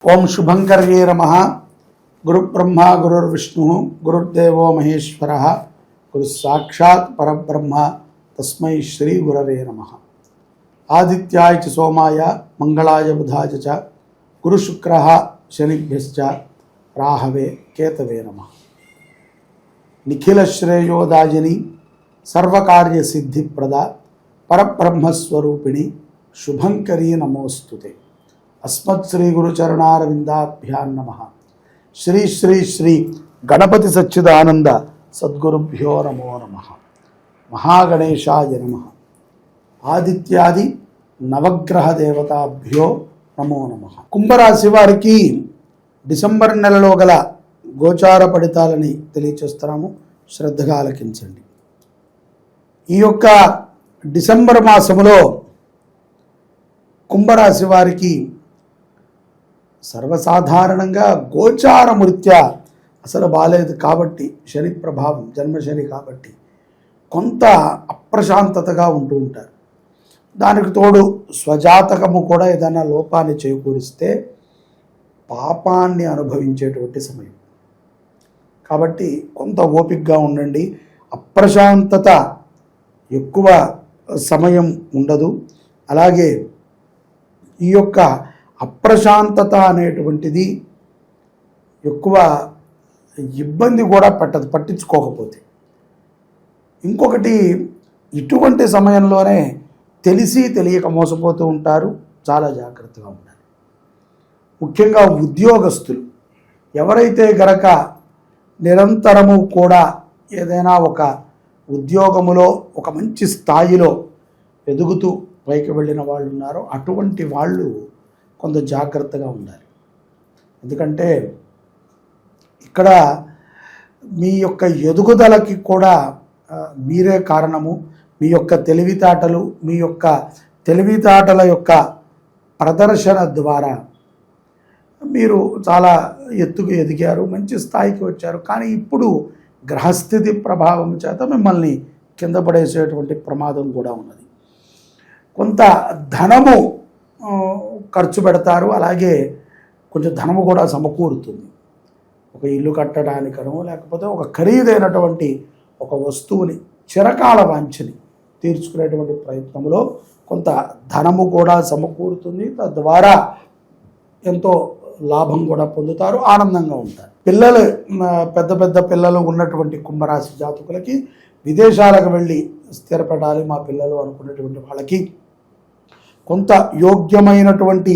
ओम शुभंकर्ये नमः। गुरु ब्रह्मा गुरुर्विष्णु गुरुर्देवो महेश्वरः गुरु साक्षात् परब्रह्म तस्मै श्री गुरवे नमः। आदित्याय च सोमाय मंगलाय बुधाय च गुरु शुक्रः शनिभ्यश्च राहवे केतवे नमः। निखिल श्रेयोदायिनी सर्वकार्य सिद्धिप्रदा परब्रह्म स्वरूपिणी शुभंकरी नमोस्तुते। अस्मत् श्री गुरुचरणारविंदाभ्यां नमः। श्री श्री श्री गणपति सच्चिदानंद सद्गुरुभ्यो नमो नमः। महागणेशाय नमः। आदित्यादि नवग्रह देवताभ्यो नमो नमः। కుంభరాశి వారికి డిసెంబర్ నెలలో గల గోచార ఫలితాలని తెలియచేస్తున్నాము, శ్రద్ధగా ఆలకించండి। ఈ యొక్క డిసెంబర్ మాసములో కుంభరాశి వారికి సర్వసాధారణంగా గోచారమృత్యా అసలు బాలేదు కాబట్టి, శని ప్రభావం జన్మశని కాబట్టి కొంత అప్రశాంతతగా ఉంటూ ఉంటారు। దానికి తోడు స్వజాతకము కూడా ఏదైనా లోపాన్ని చేకూరిస్తే పాపాన్ని అనుభవించేటువంటి సమయం కాబట్టి కొంత ఓపికగా ఉండండి। అప్రశాంతత ఎక్కువ సమయం ఉండదు। అలాగే ఈ యొక్క అప్రశాంతత అనేటువంటిది ఎక్కువ ఇబ్బంది కూడా పట్టించుకోకపోతే। ఇంకొకటి, ఇటువంటి సమయంలోనే తెలిసి తెలియక మోసపోతూ ఉంటారు, చాలా జాగ్రత్తగా ఉండాలి। ముఖ్యంగా ఉద్యోగస్తులు ఎవరైతే గనక నిరంతరము కూడా ఏదైనా ఒక ఉద్యోగములో ఒక మంచి స్థాయిలో ఎదుగుతూ పైకి వెళ్ళిన వాళ్ళు ఉన్నారో అటువంటి వాళ్ళు కొంత జాగ్రత్తగా ఉండాలి। ఎందుకంటే ఇక్కడ మీ యొక్క ఎదుగుదలకి కూడా మీరే కారణము। మీ యొక్క తెలివితేటలు, మీ యొక్క తెలివితేటల యొక్క ప్రదర్శన ద్వారా మీరు చాలా ఎత్తుకు ఎదిగారు, మంచి స్థాయికి వచ్చారు। కానీ ఇప్పుడు గ్రహస్థితి ప్రభావం చేత మిమ్మల్ని కింద పడేసేటువంటి ప్రమాదం కూడా ఉన్నది। కొంత ధనము ఖర్చు పెడతారు, అలాగే కొంచెం ధనము కూడా సమకూరుతుంది। ఒక ఇల్లు కట్టడానికనో లేకపోతే ఒక ఖరీదైనటువంటి ఒక వస్తువుని చిరకాల వాంఛని తీర్చుకునేటువంటి ప్రయత్నంలో కొంత ధనము కూడా సమకూరుతుంది। తద్వారా ఎంతో లాభం కూడా పొందుతారు, ఆనందంగా ఉంటారు। పిల్లలు, పెద్ద పెద్ద పిల్లలు ఉన్నటువంటి కుంభరాశి జాతకులకి విదేశాలకు వెళ్ళి స్థిరపడాలి మా పిల్లలు అనుకునేటువంటి వాళ్ళకి కొంత యోగ్యమైనటువంటి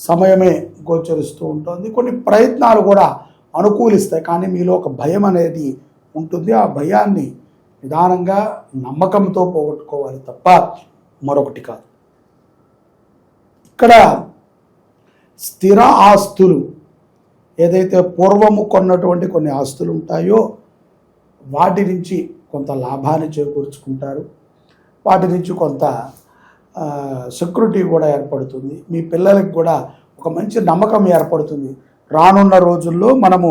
సమయమే గోచరిస్తూ ఉంటుంది। కొన్ని ప్రయత్నాలు కూడా అనుకూలిస్తాయి, కానీ మీలో ఒక భయం అనేది ఉంటుంది। ఆ భయాన్ని నిదానంగా నమ్మకంతో పోగొట్టుకోవాలి తప్ప మరొకటి కాదు। ఇక్కడ స్థిర ఆస్తులు ఏదైతే పూర్వము కొన్నటువంటి కొన్ని ఆస్తులు ఉంటాయో వాటి నుంచి కొంత లాభాన్ని చేకూర్చుకుంటారు, వాటి నుంచి కొంత సెక్యూరిటీ కూడా ఏర్పడుతుంది। మీ పిల్లలకు కూడా ఒక మంచి నమ్మకం ఏర్పడుతుంది, రానున్న రోజుల్లో మనము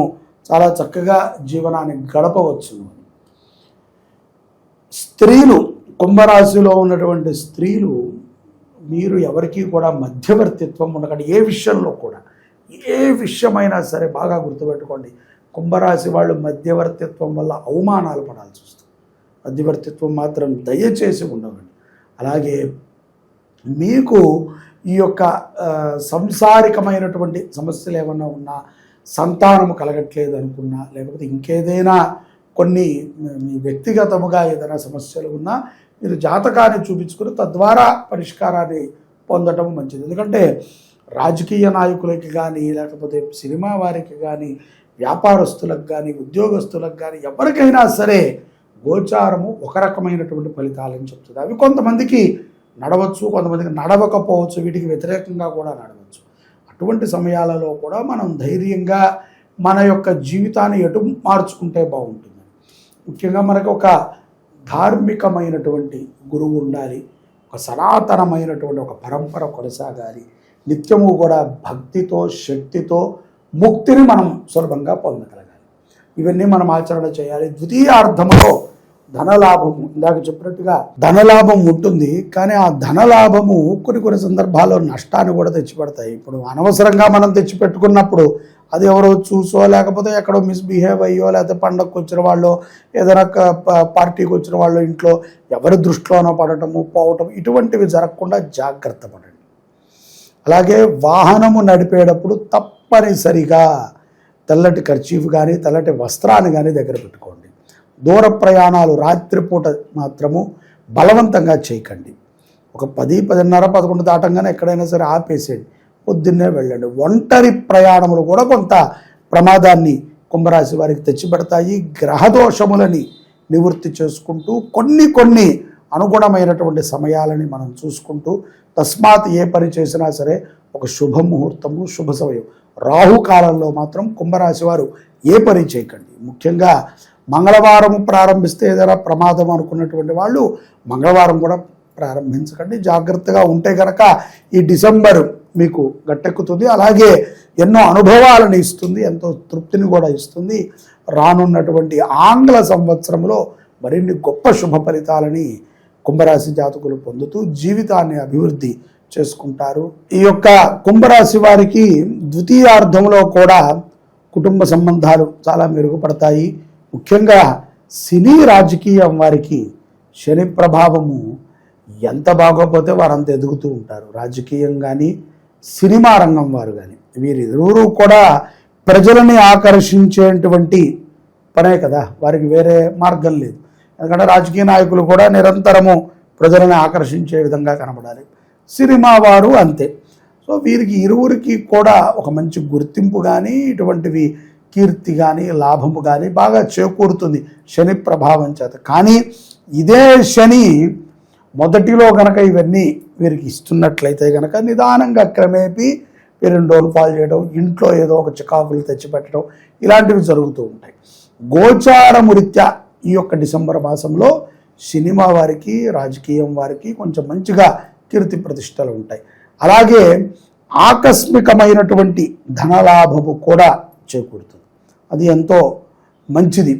చాలా చక్కగా జీవనాన్ని గడపవచ్చు। స్త్రీలు, కుంభరాశిలో ఉన్నటువంటి స్త్రీలు, మీరు ఎవరికి కూడా మధ్యవర్తిత్వం ఉండకండి। ఏ విషయంలో కూడా, ఏ విషయమైనా సరే బాగా గుర్తుపెట్టుకోండి, కుంభరాశి వాళ్ళు మధ్యవర్తిత్వం వల్ల అవమానాలు పడాల్సి వస్తుంది। మధ్యవర్తిత్వం మాత్రం దయచేసి ఉండవండి। అలాగే మీకు ఈ యొక్క సంసారికమైనటువంటి సమస్యలు ఏమన్నా ఉన్నా, సంతానము కలగట్లేదు అనుకున్నా, లేకపోతే ఇంకేదైనా కొన్ని మీ వ్యక్తిగతముగా ఏదైనా సమస్యలు ఉన్నా మీరు జాతకాన్ని చూపించుకుని తద్వారా పరిష్కారాన్ని పొందటం మంచిది। ఎందుకంటే రాజకీయ నాయకులకి కానీ, లేకపోతే సినిమా వారికి కానీ, వ్యాపారస్తులకు కానీ, ఉద్యోగస్తులకు కానీ ఎవరికైనా సరే గోచారము ఒక రకమైనటువంటి ఫలితాలని చెప్తుంది। అవి కొంతమందికి నడవచ్చు, కొంతమందికి నడవకపోవచ్చు, వీటికి వ్యతిరేకంగా కూడా నడవచ్చు। అటువంటి సమయాలలో కూడా మనం ధైర్యంగా మన యొక్క జీవితాన్ని ఎటు మార్చుకుంటే బాగుంటుంది। ముఖ్యంగా మనకు ఒక ధార్మికమైనటువంటి గురువు ఉండాలి, ఒక సనాతనమైనటువంటి ఒక పరంపర కొనసాగాలి, నిత్యము కూడా భక్తితో శక్తితో ముక్తిని మనం సులభంగా పొందగలగాలి। ఇవన్నీ మనం ఆచరణ చేయాలి। ద్వితీయార్థంలో ధనలాభము ఇందాక చెప్పినట్టుగా ధనలాభం ఉంటుంది, కానీ ఆ ధనలాభము కొన్ని సందర్భాల్లో నష్టాన్ని కూడా తెచ్చిపెడతాయి. ఇప్పుడు అనవసరంగా మనం తెచ్చిపెట్టుకున్నప్పుడు అది ఎవరో చూసో లేకపోతే ఎక్కడో మిస్బిహేవ్ అయ్యో లేకపోతే పండగకు వచ్చిన వాళ్ళు ఏదైనా పార్టీకి వచ్చిన వాళ్ళు ఇంట్లో ఎవరి దృష్టిలోనో పడటము పోవటం ఇటువంటివి జరగకుండా జాగ్రత్త పడండి. అలాగే వాహనము నడిపేటప్పుడు తప్పనిసరిగా తెల్లటి కర్చీఫ్ కానీ తెల్లటి వస్త్రాన్ని కానీ దగ్గర పెట్టుకోండి. దూర ప్రయాణాలు రాత్రిపూట మాత్రము బలవంతంగా చేయకండి. ఒక 10, 10:30, 11 దాటంగానే ఎక్కడైనా సరే ఆపేసేయండి, పొద్దున్నే వెళ్ళండి. ఒంటరి ప్రయాణములు కూడా కొంత ప్రమాదాన్ని కుంభరాశి వారికి తెచ్చిపెడతాయి. గ్రహదోషములని నివృత్తి చేసుకుంటూ కొన్ని అనుగుణమైనటువంటి సమయాలని మనం చూసుకుంటూ, తస్మాత్ ఏ పని చేసినా సరే ఒక శుభముహూర్తము శుభ సమయం రాహుకాలంలో మాత్రం కుంభరాశి వారు ఏ పని చేయకండి. ముఖ్యంగా మంగళవారం ప్రారంభిస్తే ఏదైనా ప్రమాదం అనుకున్నటువంటి వాళ్ళు మంగళవారం కూడా ప్రారంభించకండి. జాగ్రత్తగా ఉంటే కనుక ఈ డిసెంబర్ మీకు గట్టెక్కుతుంది. అలాగే ఎన్నో అనుభవాలను ఇస్తుంది, ఎంతో తృప్తిని కూడా ఇస్తుంది. రానున్నటువంటి ఆంగ్ల సంవత్సరంలో మరిన్ని గొప్ప శుభ ఫలితాలని కుంభరాశి జాతకులు పొందుతూ జీవితాన్ని అభివృద్ధి చేసుకుంటారు. ఈ యొక్క కుంభరాశి వారికి ద్వితీయార్థంలో కూడా కుటుంబ సంబంధాలు చాలా మెరుగుపడతాయి. ముఖ్యంగా సినీ రాజకీయం వారికి శని ప్రభావము ఎంత బాగోపోతే వారంత ఎదుగుతూ ఉంటారు. రాజకీయం కానీ సినిమా రంగం వారు కానీ వీరిరువురు కూడా ప్రజలని ఆకర్షించేటువంటి పనే కదా, వారికి వేరే మార్గం లేదు. ఎందుకంటే రాజకీయ నాయకులు కూడా నిరంతరము ప్రజలను ఆకర్షించే విధంగా కనబడాలి, సినిమా వారు అంతే. సో వీరికి ఇరువురికి కూడా ఒక మంచి గుర్తింపు కానీ ఇటువంటివి కీర్తి కానీ లాభము కానీ బాగా చేకూరుతుంది శని ప్రభావం చేత. కానీ ఇదే శని మొదటిలో కనుక ఇవన్నీ వీరికి ఇస్తున్నట్లయితే కనుక నిదానంగా క్రమేపీ వీరిని డోల్ఫాల్ చేయడం, ఇంట్లో ఏదో ఒక చికాకులు తెచ్చిపెట్టడం ఇలాంటివి జరుగుతూ ఉంటాయి. గోచారము రీత్యా ఈ యొక్క డిసెంబర్ మాసంలో సినిమా వారికి రాజకీయం వారికి కొంచెం మంచిగా కీర్తి ప్రతిష్టలు ఉంటాయి. అలాగే ఆకస్మికమైనటువంటి ధనలాభము కూడా చేకూరుతుంది, అది ఎంతో మంచిది.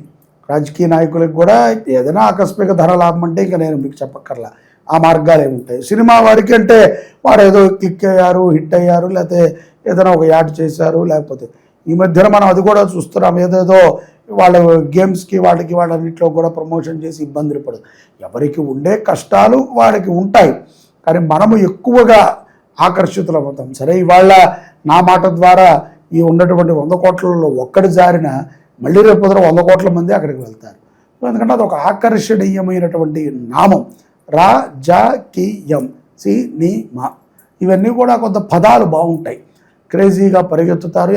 రాజకీయ నాయకులకు కూడా ఏదైనా ఆకస్మిక ధనలాభం అంటే ఇంకా నేను మీకు చెప్పక్కర్లా, ఆ మార్గాలు ఏముంటాయి. సినిమా వారికి అంటే వారు ఏదో క్లిక్ అయ్యారు, హిట్ అయ్యారు, లేకపోతే ఏదైనా ఒక యాడ్ చేశారు, లేకపోతే ఈ మధ్యన మనం అది కూడా చూస్తున్నాం, ఏదేదో వాళ్ళ గేమ్స్కి వాళ్ళన్నింటిలో కూడా ప్రమోషన్ చేసి ఇబ్బందులు పడదు. ఎవరికి ఉండే కష్టాలు వారికి ఉంటాయి, కానీ మనము ఎక్కువగా ఆకర్షితులవుతాం. సరే ఇవాళ నా మాట ద్వారా ఈ ఉన్నటువంటి 100 కోట్లలో ఒక్కడి జారిన మళ్ళీ రేపు 100 కోట్ల మంది అక్కడికి వెళ్తారు. ఎందుకంటే అది ఒక ఆకర్షణీయమైనటువంటి నామం. రాజకీయం, సినిమా, ఇవన్నీ కూడా కొంత పదాలు బాగుంటాయి, క్రేజీగా పరిగెత్తుతారు.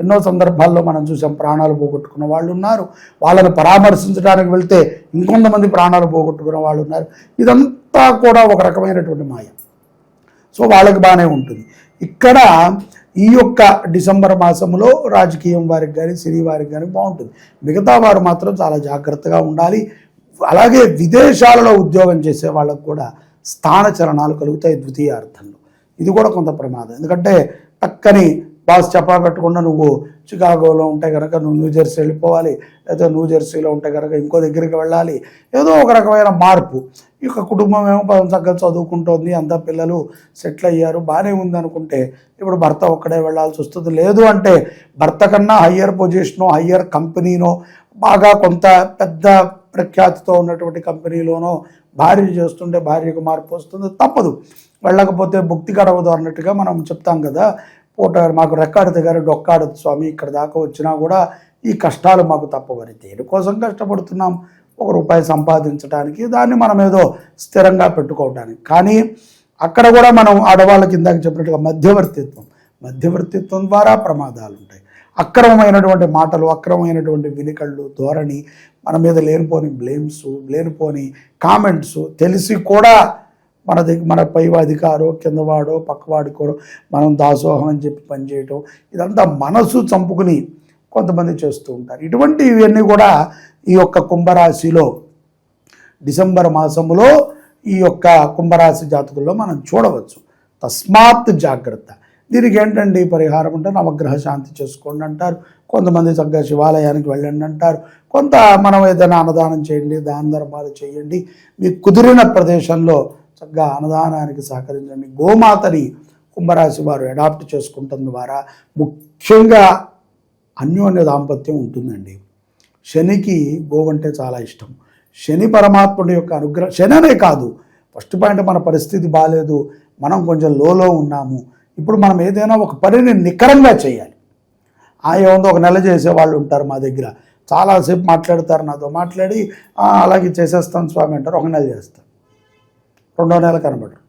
ఎన్నో సందర్భాల్లో మనం చూసాం, ప్రాణాలు పోగొట్టుకున్న వాళ్ళు ఉన్నారు, వాళ్ళని పరామర్శించడానికి వెళ్తే ఇంకొంతమంది ప్రాణాలు పోగొట్టుకున్న వాళ్ళు ఉన్నారు. ఇదంతా కూడా ఒక రకమైనటువంటి మాయ. సో వాళ్ళకి బాగానే ఉంటుంది. ఇక్కడ ఈ యొక్క డిసెంబర్ మాసంలో రాజకీయం వారికి కానీ సినీ వారికి కానీ బాగుంటుంది. మిగతా వారు మాత్రం చాలా జాగ్రత్తగా ఉండాలి. అలాగే విదేశాలలో ఉద్యోగం చేసే వాళ్ళకు కూడా స్థానచలనాలు కలుగుతాయి ద్వితీయార్థంలో. ఇది కూడా కొంత ప్రమాదం. ఎందుకంటే టక్కని బాస్ చెప్పా పెట్టకుండా నువ్వు చికాగోలో ఉంటే కనుక నువ్వు న్యూజెర్సీ వెళ్ళిపోవాలి, లేదా న్యూజెర్సీలో ఉంటే కనుక ఇంకో దగ్గరికి వెళ్ళాలి, ఏదో ఒక రకమైన మార్పు. ఈ యొక్క కుటుంబం ఏమో చక్కగా చదువుకుంటోంది, అంతా పిల్లలు సెటిల్ అయ్యారు, బాగానే ఉంది అనుకుంటే ఇప్పుడు భర్త ఒక్కడే వెళ్ళాల్సి వస్తుంది. లేదు అంటే భర్త కన్నా హయ్యర్ పొజిషనో హయ్యర్ కంపెనీనో బాగా కొంత పెద్ద ప్రఖ్యాతితో ఉన్నటువంటి కంపెనీలోనో భార్య చేస్తుంటే భార్యకు మార్పు వస్తుంది, తప్పదు. వెళ్ళకపోతే భుక్తి గడవదు అన్నట్టుగా మనం చెప్తాం కదా. పూట మాకు రెక్కాడితే గారు డొక్కాడదు స్వామి, ఇక్కడ దాకా వచ్చినా కూడా ఈ కష్టాలు మాకు తప్పవని. దేనికోసం కష్టపడుతున్నాం? ₹1 సంపాదించడానికి, దాన్ని మనం ఏదో స్థిరంగా పెట్టుకోవడానికి. కానీ అక్కడ కూడా మనం ఆడవాళ్ళకి ఇందాక చెప్పినట్టుగా మధ్యవర్తిత్వం ద్వారా ప్రమాదాలు ఉంటాయి. అక్రమమైనటువంటి మాటలు, అక్రమమైనటువంటి వినికళ్ళు, ధోరణి, మన మీద లేనిపోని బ్లేమ్స్, లేనిపోని కామెంట్స్, తెలిసి కూడా మన పై అధికారో కిందవాడో పక్కవాడికో మనం దాసోహం అని చెప్పి పనిచేయటం, ఇదంతా మనసు చంపుకుని కొంతమంది చేస్తూ ఉంటారు. ఇవన్నీ కూడా ఈ యొక్క కుంభరాశిలో డిసెంబర్ మాసంలో ఈ యొక్క కుంభరాశి జాతకుల్లో మనం చూడవచ్చు. తస్మాత్ జాగ్రత్త. దీనికి ఏంటండి పరిహారం అంటే నవగ్రహ శాంతి చేసుకోండి అంటారు, కొంతమంది చక్కగా శివాలయానికి వెళ్ళండి అంటారు, కొంత మనం ఏదైనా అన్నదానం చేయండి, దాన ధర్మాలు చేయండి, మీకు కుదిరిన ప్రదేశంలో చక్కగా అన్నదానానికి సహకరించండి. గోమాతని కుంభరాశి వారు అడాప్ట్ చేసుకుంటాం ద్వారా ముఖ్యంగా అన్యోన్య దాంపత్యం ఉంటుందండి. శనికి గోవంటే చాలా ఇష్టం. శని పరమాత్ముడి యొక్క అనుగ్రహం, శని అనే కాదు, ఫస్ట్ పాయింట్ మన పరిస్థితి బాగాలేదు, మనం కొంచెం లోలో ఉన్నాము, ఇప్పుడు మనం ఏదైనా ఒక పనిని నికరంగా చేయాలి. ఏముందో ఒక నెల చేసేవాళ్ళు ఉంటారు మా దగ్గర, చాలాసేపు మాట్లాడతారు నాతో, మాట్లాడి అలాగే చేసేస్తాను స్వామి అంటారు, ఒక నెల చేస్తారు, రెండో నెల కనబడరు,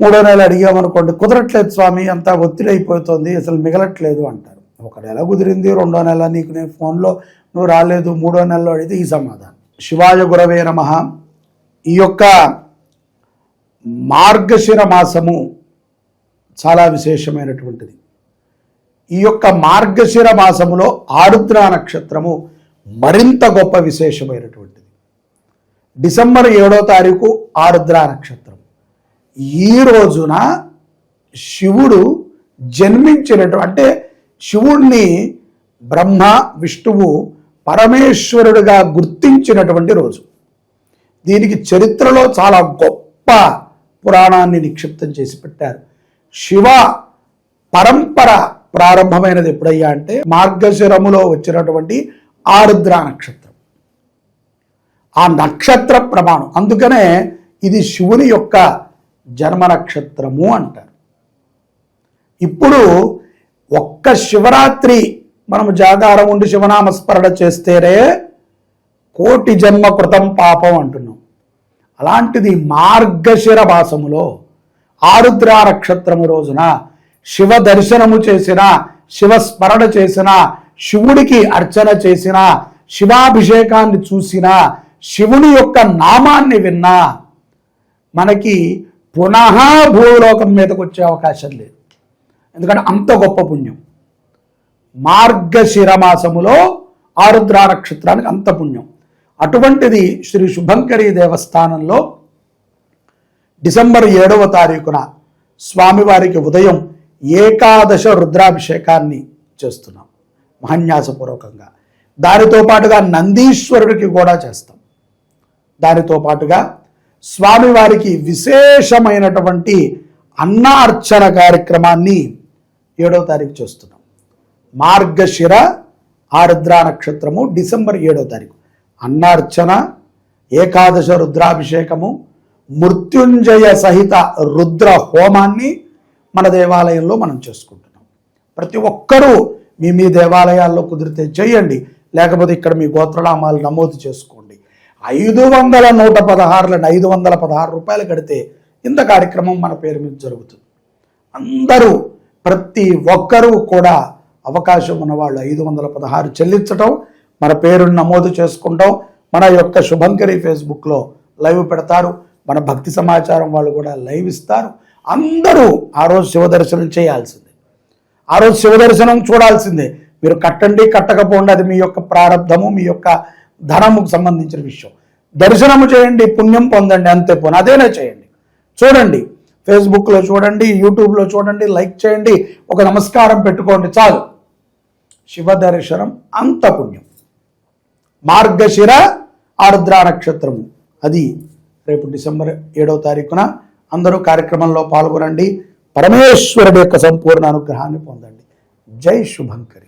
మూడో నెల అడిగామనుకోండి కుదరట్లేదు స్వామి అంతా ఒత్తిడి అయిపోతుంది అసలు మిగలట్లేదు అంటారు. ఒక నెల కుదిరింది, రెండో నెల నీకు నేను ఫోన్లో నువ్వు రాలేదు, మూడో నెలలో అడిగితే ఈ సమాధానం. శివాయ గురవే నమః. ఈ యొక్క మార్గశిర మాసము చాలా విశేషమైనటువంటిది. ఈ యొక్క మార్గశిర మాసములో ఆరుద్ర నక్షత్రము మరింత గొప్ప విశేషమైనటువంటిది. డిసెంబర్ 7వ తారీఖు ఆరుద్ర నక్షత్రం. ఈ రోజున శివుడు జన్మించినటువంటి, అంటే శివుణ్ణి బ్రహ్మ విష్ణువు పరమేశ్వరుడిగా గుర్తించినటువంటి రోజు. దీనికి చరిత్రలో చాలా గొప్ప పురాణాన్ని నిక్షిప్తం చేసి పెట్టారు. శివ పరంపర ప్రారంభమైనది ఎప్పుడయ్యా అంటే మార్గశిరములో వచ్చినటువంటి ఆరుద్ర నక్షత్రం. ఆ నక్షత్ర ప్రమాణం, అందుకనే ఇది శివుని యొక్క జన్మ నక్షత్రము అంటారు. ఇప్పుడు ఒక్క శివరాత్రి మనము జాగారం ఉండి శివనామస్మరణ చేస్తేనే కోటి జన్మ కృతం పాపం అంటున్నాం. అలాంటిది మార్గశిర మాసములో ఆరుద్ర నక్షత్రము రోజున శివ దర్శనము చేసిన, శివస్మరణ చేసిన, శివుడికి అర్చన చేసిన, శివాభిషేకాన్ని చూసిన, శివుని యొక్క నామాన్ని విన్నా మనకి పునః భూలోకం మీదకి వచ్చే అవకాశం లేదు. ఎందుకంటే అంత గొప్ప పుణ్యం. మార్గశిర మాసములో ఆరుద్ర నక్షత్రానికి అంత పుణ్యం. అటువంటిది శ్రీ శుభంకరీ దేవస్థానంలో డిసెంబర్ 7వ తారీఖున స్వామివారికి ఉదయం ఏకాదశ రుద్రాభిషేకాన్ని చేస్తున్నాం మహాన్యాసపూర్వకంగా. దానితో పాటుగా నందీశ్వరుడికి కూడా చేస్తాం. దానితో పాటుగా స్వామివారికి విశేషమైనటువంటి అన్నార్చన కార్యక్రమాన్ని 7వ తారీఖు చేస్తున్నాం. మార్గశిర ఆరుద్ర నక్షత్రము డిసెంబర్ 7వ తారీఖు అన్నార్చన, ఏకాదశ రుద్రాభిషేకము, మృత్యుంజయ సహిత రుద్ర హోమాన్ని మన దేవాలయంలో మనం చేసుకుంటున్నాం. ప్రతి ఒక్కరూ మీ దేవాలయాల్లో కుదిరితే చేయండి, లేకపోతే ఇక్కడ మీ గోత్రనామాలు నమోదు చేసుకోండి. 516 రూపాయలు కడితే ఇంత కార్యక్రమం మన పేరు మీద జరుగుతుంది. అందరూ ప్రతి ఒక్కరూ కూడా అవకాశం ఉన్నవాళ్ళు 516 చెల్లించటం, మన పేరుని నమోదు చేసుకుంటాం. మన యొక్క శుభంకరి ఫేస్బుక్లో లైవ్ పెడతారు, మన భక్తి సమాచారం వాళ్ళు కూడా లైవ్ ఇస్తారు. అందరూ ఆ రోజు శివదర్శనం చేయాల్సిందే, ఆ రోజు శివదర్శనం చూడాల్సిందే. మీరు కట్టండి కట్టకపోండి, అది మీ యొక్క ప్రారంధము, మీ యొక్క ధనముకు సంబంధించిన విషయం. దర్శనము చేయండి, పుణ్యం పొందండి, అంతే పోను అదేనే చేయండి. చూడండి, ఫేస్బుక్లో చూడండి, యూట్యూబ్లో చూడండి, లైక్ చేయండి, ఒక నమస్కారం పెట్టుకోండి, చాలు. శివ దర్శనం అంత పుణ్యం. మార్గశిర ఆరుద్ర నక్షత్రము అది రేపు డిసెంబర్ 7వ తారీఖున. అందరూ కార్యక్రమంలో పాల్గొనండి, పరమేశ్వరుడి యొక్క సంపూర్ణ అనుగ్రహాన్ని పొందండి. జై శుభంకరి.